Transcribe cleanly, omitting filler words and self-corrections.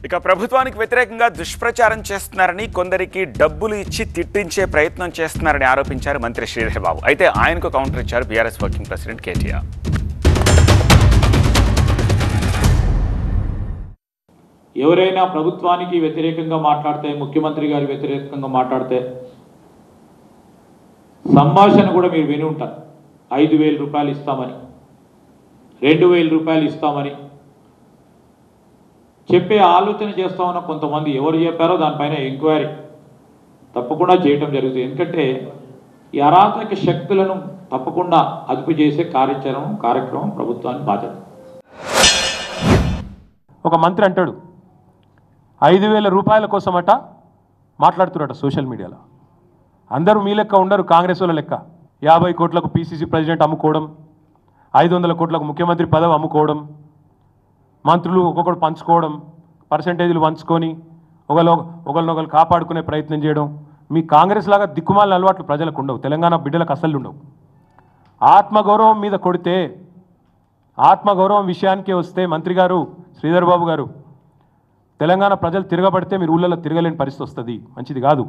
ఇక ప్రభుత్వానికి వ్యతిరేకంగా దుష్ప్రచారం చేస్తున్నారని కొందరికి డబ్బులు ఇచ్చి తిట్టించే ప్రయత్నం చేస్తున్నారని ఆరోపించారు మంత్రి శ్రీధర్ బాబు. అయితే ఆయనకు కౌంటర్ ఇచ్చారు బీఆర్ఎస్ వర్కింగ్ ప్రెసిడెంట్ కేటీఆర్. ఎవరైనా ప్రభుత్వానికి వ్యతిరేకంగా మాట్లాడితే, ముఖ్యమంత్రి గారి వ్యతిరేకంగా మాట్లాడితే సంభాషణ కూడా మీరు విని ఉంటారు. 5,000 రూపాయలు ఇస్తామని, 2,000 రూపాయలు ఇస్తామని చెప్పే ఆలోచన చేస్తా ఉన్న కొంతమంది ఎవరు చెప్పారో దానిపైన ఎంక్వైరీ తప్పకుండా చేయటం జరుగుతుంది. ఎందుకంటే ఈ అరాచక శక్తులను తప్పకుండా అదుపు చేసే కార్యక్రమం ప్రభుత్వానికి బాధ్యత. ఒక మంత్రి అంటాడు 5,000 రూపాయల కోసమట మాట్లాడుతున్నారట సోషల్ మీడియాలో. అందరూ మీ లెక్క ఉండరు, కాంగ్రెస్ వాళ్ళ లెక్క 50 కోట్లకు పీసీసీ ప్రెసిడెంట్ అమ్ముకోవడం, 500 కోట్లకు ముఖ్యమంత్రి పదవి అమ్ముకోవడం, మంత్రులు ఒక్కొక్కరు పంచుకోవడం, పర్సెంటేజీలు పంచుకొని ఒకరినొకరు కాపాడుకునే ప్రయత్నం చేయడం. మీ కాంగ్రెస్ లాగా దిక్కుమాలిన అలవాట్లు ప్రజలకు ఉండవు, తెలంగాణ బిడ్డలకు అసలు ఉండవు. ఆత్మగౌరవం మీద కొడితే, ఆత్మగౌరవం విషయానికే వస్తే మంత్రి గారు శ్రీధర్ బాబు గారు, తెలంగాణ ప్రజలు తిరగబడితే మీరు ఊళ్ళలో తిరగలేని పరిస్థితి వస్తుంది, మంచిది కాదు.